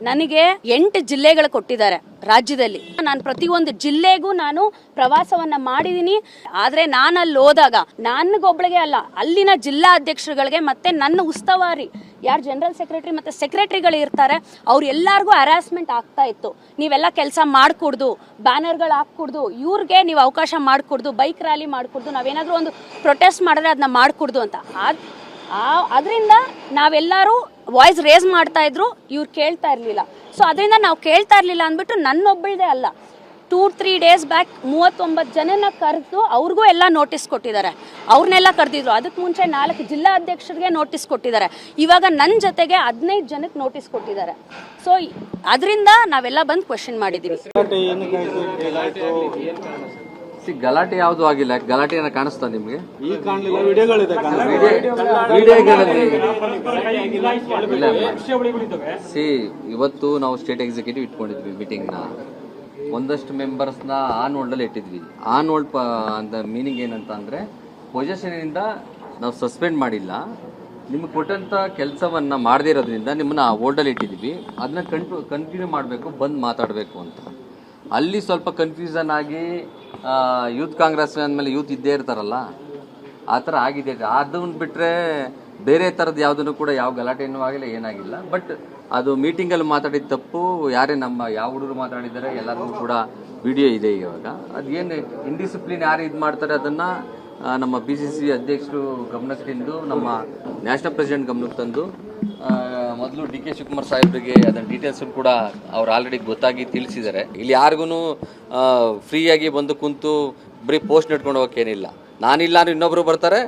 ನನಗೆ 8 ಜಿಲ್ಲೆಗಳು ಕೊಟ್ಟಿದ್ದಾರೆ ರಾಜ್ಯದಲ್ಲಿ. ನಾನು ಪ್ರತಿಯೊಂದು ಜಿಲ್ಲೆಗೂ ನಾನು ಪ್ರವಾಸವನ್ನ ಮಾಡಿದೀನಿ. ಆದ್ರೆ ನಾನು ಅಲ್ಲಿ ಹೋದಾಗ ನನಗೊಬ್ಬಳಿಗೆ ಅಲ್ಲ, ಅಲ್ಲಿನ ಜಿಲ್ಲಾ ಅಧ್ಯಕ್ಷರುಗಳಿಗೆ ಮತ್ತೆ ನನ್ನ ಉಸ್ತುವಾರಿ ಯಾರು ಜನರಲ್ ಸೆಕ್ರೆಟರಿ ಮತ್ತೆ ಸೆಕ್ರೆಟರಿಗಳು ಇರ್ತಾರೆ ಅವ್ರು ಎಲ್ಲರಿಗೂ ಹರಾಸ್ಮೆಂಟ್ ಆಗ್ತಾ ಇತ್ತು. ನೀವೆಲ್ಲ ಕೆಲಸ ಮಾಡ್ಕೊಡ್ದು, ಬ್ಯಾನರ್ಗಳು ಹಾಕ್ಕೊಡ್ದು, ಇವ್ರಿಗೆ ನೀವು ಅವಕಾಶ ಮಾಡ್ಕೊಡ್ದು, ಬೈಕ್ ರ್ಯಾಲಿ ಮಾಡ್ಕೊಡ್ದು, ನಾವೇನಾದ್ರೂ ಒಂದು ಪ್ರೊಟೆಸ್ಟ್ ಮಾಡಿದ್ರೆ ಅದನ್ನ ಮಾಡ್ಕೊಡ್ದು ಅಂತ. ಅದರಿಂದ ನಾವೆಲ್ಲರೂ ವಾಯ್ಸ್ ರೇಸ್ ಮಾಡ್ತಾ ಇದ್ರು, ಇವ್ರು ಕೇಳ್ತಾ ಇರಲಿಲ್ಲ. ಸೊ ಅದರಿಂದ ನಾವು ಕೇಳ್ತಾ ಇರಲಿಲ್ಲ ಅಂದ್ಬಿಟ್ಟು ನನ್ನೊಬ್ಬಳದೇ ಅಲ್ಲ, 2-3 ಡೇಸ್ ಬ್ಯಾಕ್ 39 ಜನನ ಕರೆದು ಅವ್ರಿಗೂ ಎಲ್ಲ ನೋಟಿಸ್ ಕೊಟ್ಟಿದ್ದಾರೆ. ಅವ್ರನ್ನೆಲ್ಲ ಕರೆದಿದ್ರು. ಅದಕ್ಕೆ ಮುಂಚೆ 4 ಜಿಲ್ಲಾ ಅಧ್ಯಕ್ಷರಿಗೆ ನೋಟಿಸ್ ಕೊಟ್ಟಿದ್ದಾರೆ. ಇವಾಗ ನನ್ನ ಜೊತೆಗೆ 15 ಜನಕ್ಕೆ ನೋಟಿಸ್ ಕೊಟ್ಟಿದ್ದಾರೆ. ಸೊ ಅದರಿಂದ ನಾವೆಲ್ಲ ಬಂದು ಕ್ವೆಶ್ಚನ್ ಮಾಡಿದ್ದೀವಿ. ಗಲಾಟೆ ಯಾವುದು ಆಗಿಲ್ಲ. ಗಲಾಟೆ ಏನೋ ಕಾಣಿಸ್ತಾ ನಿಮ್ಗೆ? ಇವತ್ತು ನಾವು ಸ್ಟೇಟ್ ಎಕ್ಸಿಕ್ಯೂಟಿವ್ ಇಟ್ಕೊಂಡಿದ್ವಿ ಮೀಟಿಂಗ್ ನ. ಒಂದಷ್ಟು ಮೆಂಬರ್ಸ್ ನ ಆನ್ ಹೋಲ್ಡ್ ಅಲ್ಲಿ ಇಟ್ಟಿದ್ವಿ. ಆನ್ ಹೋಲ್ಡ್ ಅಂತ ಮೀನಿಂಗ್ ಏನಂತ ಅಂದ್ರೆ ಪೊಸಿಷನ್ ಇಂದ ನಾವು ಸಸ್ಪೆಂಡ್ ಮಾಡಿಲ್ಲ, ನಿಮ್ಗೆ ಕೊಟ್ಟಂತ ಕೆಲಸವನ್ನ ಮಾಡದೇ ಇರೋದ್ರಿಂದ ನಿಮ್ಮನ್ನ ಹೋಲ್ಡ್ ಅಲ್ಲಿ ಇಟ್ಟಿದ್ವಿ. ಅದನ್ನ ಕಂಟಿನ್ಯೂ ಮಾಡಬೇಕು, ಬಂದ್ ಮಾತಾಡಬೇಕು ಅಂತ. ಅಲ್ಲಿ ಸ್ವಲ್ಪ ಕನ್ಫ್ಯೂಷನ್ ಆಗಿ ಯೂತ್ ಕಾಂಗ್ರೆಸ್ ಅಂದಮೇಲೆ ಯೂತ್ ಇದ್ದೇ ಇರ್ತಾರಲ್ಲ, ಆ ಥರ ಆಗಿದೆ. ಅದನ್ನ ಬಿಟ್ಟರೆ ಬೇರೆ ಥರದ್ದು ಯಾವುದನ್ನು ಕೂಡ ಯಾವ ಗಲಾಟೆನೂ ಆಗಿಲ್ಲ, ಏನಾಗಿಲ್ಲ. ಬಟ್ ಅದು ಮೀಟಿಂಗಲ್ಲಿ ಮಾತಾಡಿದ ತಪ್ಪು. ಯಾರೇ ಯಾವ ಹುಡುಗರು ಮಾತಾಡಿದ್ದಾರೆ ಎಲ್ಲರಿಗೂ ಕೂಡ ವಿಡಿಯೋ ಇದೆ. ಇವಾಗ ಅದೇನು ಇಂಡಿಸಿಪ್ಲಿನ್ ಯಾರು ಇದು ಮಾಡ್ತಾರೆ ಅದನ್ನು ನಮ್ಮ PCC ಅಧ್ಯಕ್ಷರು ಗಮನಕ್ಕೆ ತಂದು, ನಮ್ಮ ನ್ಯಾಷನಲ್ ಪ್ರೆಸಿಡೆಂಟ್ ಗಮನಕ್ಕೆ ತಂದು, ಮೊದಲು DK ಶಿವಕುಮಾರ್ ಸಾಹೇಬ್ರಿಗೆ ಅದನ್ನ ಡೀಟೇಲ್ಸ್ ಕೂಡ ಅವ್ರು ಆಲ್ರೆಡಿ ಗೊತ್ತಾಗಿ ತಿಳಿಸಿದ್ದಾರೆ. ಇಲ್ಲಿ ಯಾರಿಗೂ ಫ್ರೀಯಾಗಿ ಬಂದು ಕುಂತು ಬರೀ ಪೋಸ್ಟ್ ನೆಟ್ಕೊಂಡು ಹೋಗೋಕ್ಕೇನಿಲ್ಲ. ನಾನಿಲ್ಲ ಅಂದ್ರೆ ಇನ್ನೊಬ್ರು ಬರ್ತಾರೆ,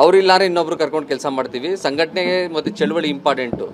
ಅವರಿಲ್ಲ ಅಂದ್ರೆ ಇನ್ನೊಬ್ರು ಕರ್ಕೊಂಡು ಕೆಲಸ ಮಾಡ್ತೀವಿ. ಸಂಘಟನೆಗೆ ಮತ್ತು ಚಳುವಳಿ ಇಂಪಾರ್ಟೆಂಟು.